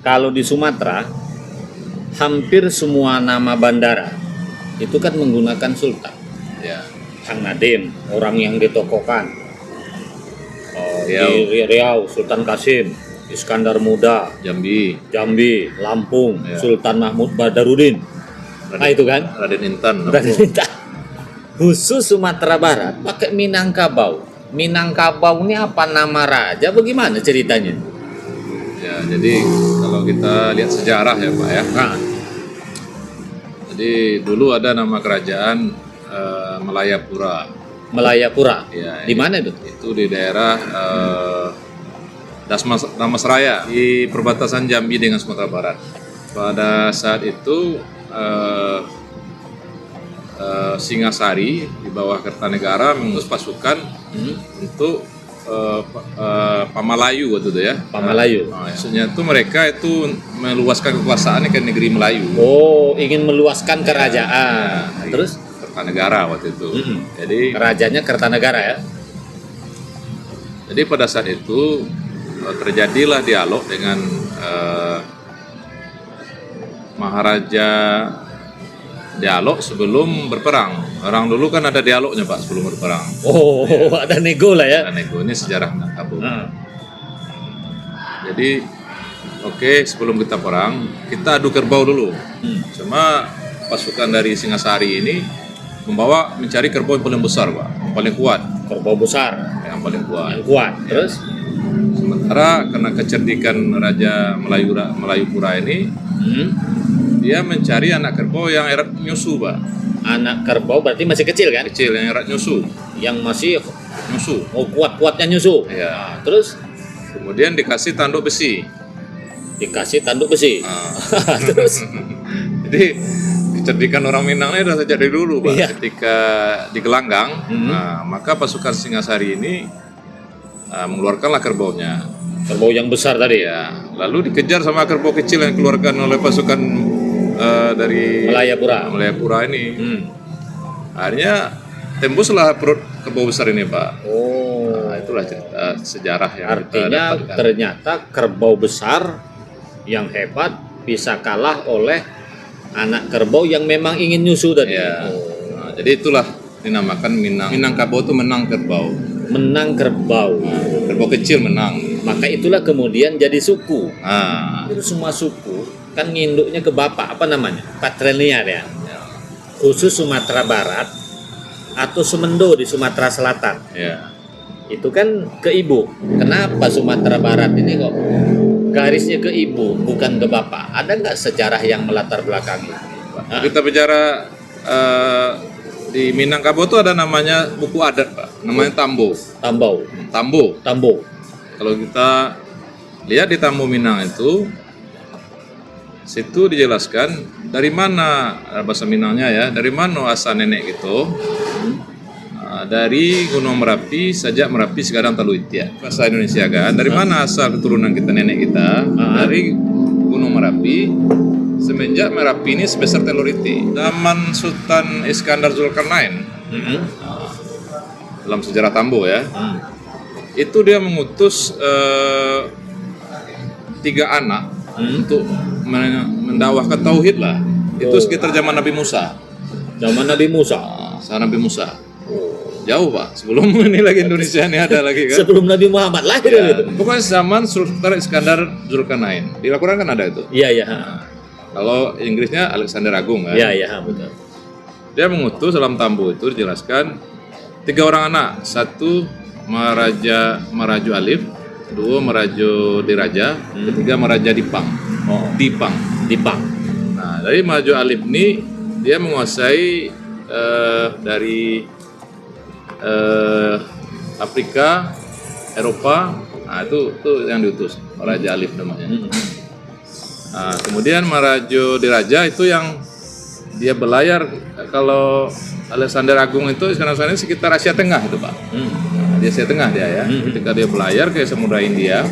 Kalau di Sumatera, hampir semua nama bandara itu kan menggunakan sultan. Ya. Kang Nadim, orang yang ditokohkan. Riau. Di Riau, Sultan Kasim, Iskandar Muda, Jambi, Lampung, Ya. Sultan Mahmud Badarudin. Nah itu kan, Raden Intan. Raden Intan. Khusus Sumatera Barat pakai Minangkabau. Minangkabau ini apa nama raja? Bagaimana ceritanya? Ya, jadi kalau kita lihat sejarah ya Pak ya. Nah, Jadi dulu ada nama kerajaan Malayapura. Melayapura. Ya, Di mana itu? Itu di daerah Damasraya di perbatasan Jambi dengan Sumatera Barat. Pada saat itu Singasari di bawah Kertanegara mengutus pasukan untuk Pamalayu waktu itu ya. Pamalayu. Maksudnya itu mereka itu meluaskan kekuasaan ke negeri Melayu. Oh, ingin meluaskan kerajaan. Ya, Terus Kertanegara waktu itu. Jadi kerajanya Kertanegara ya. Jadi pada saat itu terjadilah dialog dengan Maharaja Dialog sebelum berperang. Orang dulu kan ada dialognya Pak sebelum berperang. Oh, ada nego lah ya. Dan nego ini sejarah Minangkabau. Nah, Jadi oke, sebelum kita perang kita adu kerbau dulu. Cuma pasukan dari Singasari ini mencari kerbau yang paling besar Pak, yang paling kuat, kerbau besar yang paling kuat. yang kuat. Terus Sementara karena kecerdikan Raja Melayupura ini, dia mencari anak kerbau yang erat nyusu, Pak. anak kerbau berarti masih kecil kan? Kecil yang erat nyusu, Yang masih nyusu. kuat-kuatnya nyusu. Ya. Nah, terus Kemudian dikasih tanduk besi. dikasih tanduk besi. Nah, Terus jadi kecerdikan orang Minang ini sudah sejak dari dulu, Pak. Iya. Ketika di Gelanggang, nah, maka pasukan Singasari ini mengeluarkanlah kerbaunya. kerbau yang besar tadi ya. Ya, lalu dikejar sama kerbau kecil yang dikeluarkan oleh pasukan dari Malayapura ini. Akhirnya tembuslah perut kerbau besar ini, Pak. Oh, Nah, itulah cerita sejarah yang kita artinya dapatkan. ternyata kerbau besar yang hebat bisa kalah oleh anak kerbau yang memang ingin nyusu tadi. Ya. Oh, Nah, jadi itulah dinamakan Minangkabau itu menang kerbau. menang kerbau. Kerbau kecil menang. Maka itulah kemudian jadi suku. Nah, Itu semua suku kan nginduknya ke bapak, apa namanya? Patrilinear ya. Khusus Sumatera Barat atau Semendo di Sumatera Selatan. ya. Itu kan ke ibu. Kenapa Sumatera Barat ini kok garisnya ke ibu bukan ke bapak? Ada nggak sejarah yang melatar belakangi? Kalau kita bicara di Minangkabau itu ada namanya buku adat, Pak. Namanya Tambo. Tambau. Tambo. Kalau kita lihat di Tambo Minang itu, situ dijelaskan dari mana bahasa Minangnya ya, dari mana asal nenek gitu. Dari Gunung Merapi, Sajak Merapi, Segadang Taluitia. Bahasa Indonesia kan, dari mana asal keturunan kita, nenek kita? Dari Gunung Merapi, semenjak Merapi ini sebesar Teluriti. Zaman Sultan Iskandar Zulkarnain, dalam sejarah Tambo ya, itu dia mengutus 3 anak untuk mendakwahkan tauhid lah. Itu sekitar zaman Nabi Musa. Zaman Nabi Musa. Saat Nabi Musa. Jauh Pak, sebelum ini lagi Indonesia ini ada lagi kan. Sebelum Nabi Muhammad lahir Ya, itu. pokoknya zaman Sultan Iskandar Zulkarnain. Di Al-Quran kan ada itu. Iya, iya. Kalau Inggrisnya Alexander Agung kan. Iya, iya, betul. Dia mengutus dalam Tambo itu dijelaskan 3 orang anak. 1 Maraju Alif, 2 Marajo Diraja, 3 Maraja Dipang. Dipang. Nah, dari Marajo Alif ini dia menguasai dari Afrika, Eropa. Nah, itu yang diutus Raja Alif namanya. Nah, kemudian Marajo Diraja itu yang dia berlayar, kalau Alexander Agung itu sekarang sekitar Asia Tengah itu Pak. Di Asia Tengah dia ya. Ketika dia berlayar ke Samudra India,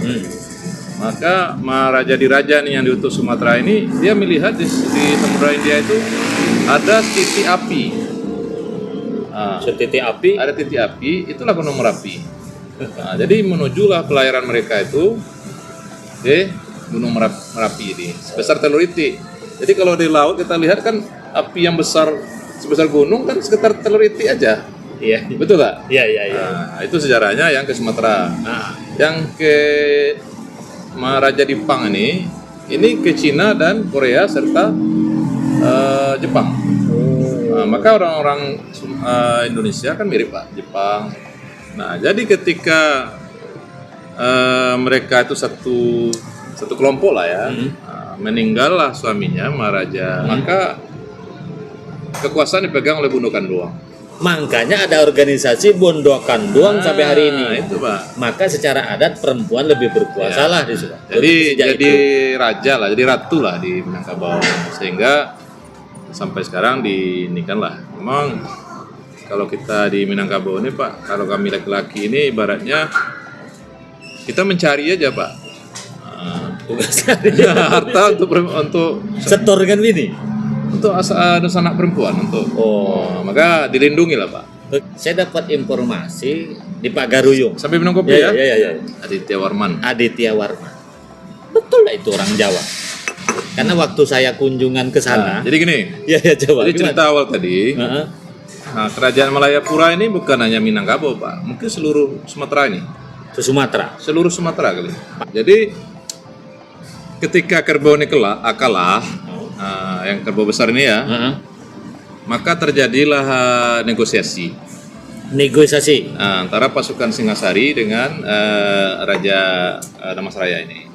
maka Maharaja Diraja nih yang diutus Sumatera ini, dia melihat di Samudra India itu ada titik api. Setitik api. Ada titik api, itulah Gunung Merapi. Nah, jadi menujulah pelayaran mereka itu ke Gunung Merapi ini sebesar telur itik. Jadi kalau di laut kita lihat kan api yang besar sebesar gunung kan sekitar telur itik aja. Iya. Betul tak? Iya, iya, iya. Nah, itu sejarahnya yang ke Sumatera. Ah. Yang ke Maharaja Dipang ini ke Cina dan Korea serta Jepang. Nah, maka orang-orang Indonesia kan mirip Pak, Jepang. Nah, jadi ketika mereka itu satu kelompok lah ya, meninggallah suaminya Maharaja, maka kekuasaan dipegang oleh Bondo Kandoang. Makanya ada organisasi Bondo Kandoang sampai hari ini. Itu Pak. Maka secara adat perempuan lebih berkuasa lah di situ. Jadi raja lah, jadi ratu lah di Minangkabau. Sehingga sampai sekarang diinikan lah. Memang kalau kita di Minangkabau ini Pak, kalau kami laki-laki ini ibaratnya kita mencari aja Pak. Harta untuk setor kan ini. Untuk anak perempuan untuk maka dilindungi lah Pak. Saya dapat informasi di Pak Garuyung Sampai minum kopi ya. Iya. Aditya Warman. Betul lah itu orang Jawa. Karena waktu saya kunjungan ke sana. Jadi gini. Iya Jawa. Jadi cerita awal tadi. Nah, Kerajaan Malayapura ini bukan hanya Minangkabau Pak, mungkin seluruh Sumatera ini. Seluruh Sumatera kali. Jadi ketika kerbau ini kalah, yang kerbau besar ini ya, maka terjadilah negosiasi antara pasukan Singasari dengan Raja Damastraya ini.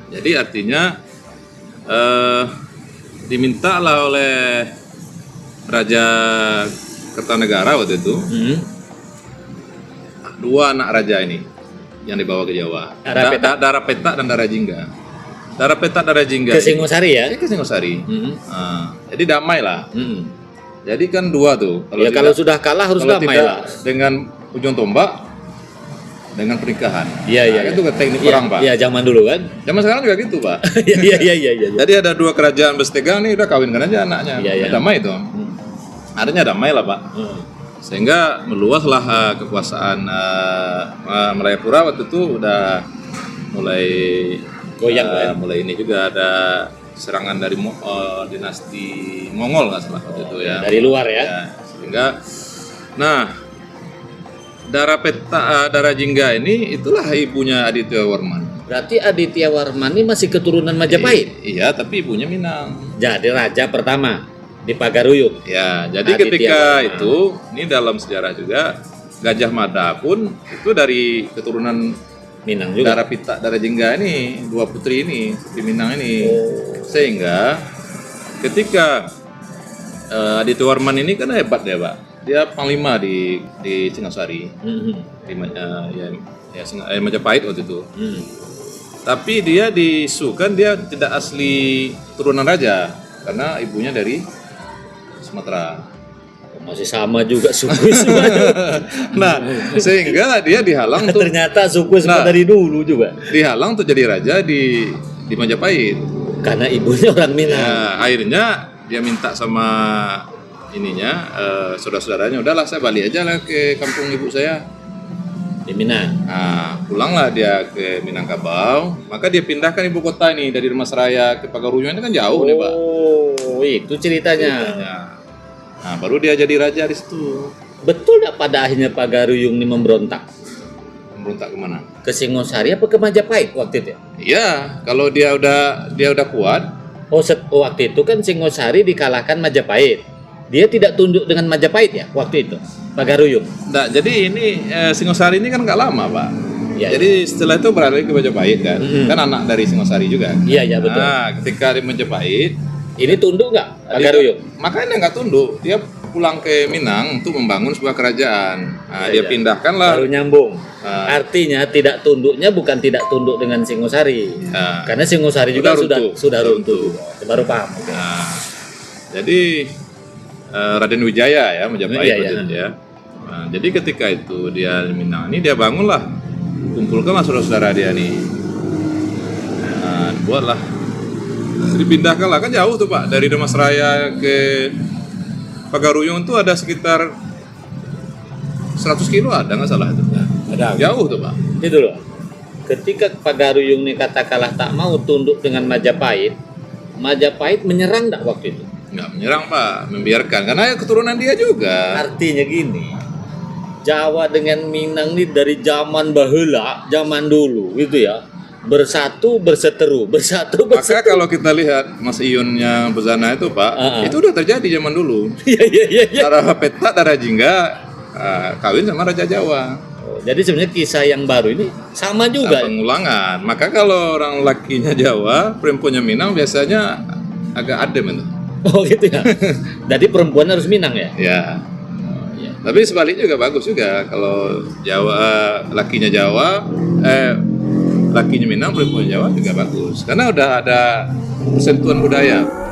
Jadi artinya dimintalah oleh Raja Kertanegara waktu itu dua anak raja ini yang dibawa ke Jawa, Darapeta dan Darajingga. Ke Singosari ya? Ke Singosari. Jadi damai lah. Jadi kan dua tuh. Kalau sudah kalah harus damai lah. Dengan ujung tombak, dengan pernikahan. Iya. Itu teknik perang Pak. Iya zaman dulu kan. Zaman sekarang juga gitu Pak. Iya. Jadi ada dua kerajaan bersetegang nih udah kawinkan aja anaknya. Iya. Damai itu. Artinya damai lah Pak. Sehingga meluaslah kekuasaan Malayapura waktu itu udah mulai goyang mulai ini juga ada serangan dari dinasti Mongol nggak salah waktu itu ya. Dari luar ya. Sehingga Darajingga ini itulah ibunya Aditya Warman. Berarti Aditya Warman ini masih keturunan Majapahit? Iya, tapi ibunya Minang. Jadi raja pertama di Pagaruyung. Ya, jadi Aditya ketika Warman. itu ini dalam sejarah juga Gajah Mada pun itu dari keturunan Minang juga. Darajingga ini, dua putri ini, putri Minang ini. Sehingga ketika Aditya Warman ini kan hebat ya Pak. Dia panglima di Singasari. Di Majapahit waktu itu. Tapi dia diisukan dia tidak asli turunan raja karena ibunya dari Sumatera. Masih sama juga suku semua. Nah, sehingga dia dihalang tuh. Ternyata suku semua dari dulu juga. Dihalang tuh jadi raja di Majapahit. Karena ibunya orang Minang. Ya, akhirnya dia minta sama ininya saudara-saudaranya, udahlah saya balik aja lah ke kampung ibu saya di Minang. Nah, pulanglah dia ke Minangkabau, maka dia pindahkan ibu kota ini dari Damastraya ke Pagaruyung, ini kan jauh nih Pak. Itu ceritanya. Nah, baru dia jadi raja di situ. Betul nggak pada akhirnya Pagaruyung ini memberontak? Memberontak kemana? Ke Singosari apa ke Majapahit waktu itu? Iya, kalau dia udah kuat. Waktu itu kan Singosari dikalahkan Majapahit. Dia tidak tunduk dengan Majapahit ya waktu itu, Pagaruyung. Nah, jadi ini Singosari ini kan nggak lama Pak. Ya, jadi setelah itu beralih ke Majapahit kan. Kan anak dari Singosari juga. Iya betul. Nah, ketika di Majapahit, ini tunduk nggak Pagaruyung? Makanya nggak tunduk. Dia pulang ke Minang untuk membangun sebuah kerajaan. Nah, dia pindahkanlah. Baru nyambung. Artinya tidak tunduknya bukan tidak tunduk dengan Singosari. Karena Singosari juga sudah runtuh. Baru paham. Nah, jadi Raden Wijaya ya Majapahit ya. Nah, jadi ketika itu dia di Minang ini dia bangunlah, kumpulkanlah saudara-saudara dia nih. Nah, buatlah, dipindahkanlah, kan jauh tuh Pak dari Damastraya ke Pagaruyung itu ada sekitar 100 kilo ada nggak salah itu. Ada. Jauh tuh Pak. Itu loh. ketika Pagaruyung ini katakanlah tak mau tunduk dengan Majapahit, Majapahit menyerang enggak waktu itu? Nggak menyerang Pak, membiarkan karena keturunan dia juga. Artinya gini, Jawa dengan Minang ini dari zaman bahula, zaman dulu gitu ya, bersatu berseteru. Maka kalau kita lihat Mas Iyunnya Bezana itu Pak, itu udah terjadi zaman dulu. Iya. Darah Peta, darah Jingga kawin sama Raja Jawa. Jadi sebenarnya kisah yang baru ini sama juga. Pengulangan. Maka kalau orang lakinya Jawa, perempuannya Minang biasanya agak adem itu. Oh gitu ya. Jadi perempuan harus Minang ya? Ya. Iya. Tapi sebaliknya juga bagus juga kalau Jawa lakinya Jawa, lakinya Minang, perempuan Jawa juga bagus. Karena udah ada persentuhan budaya.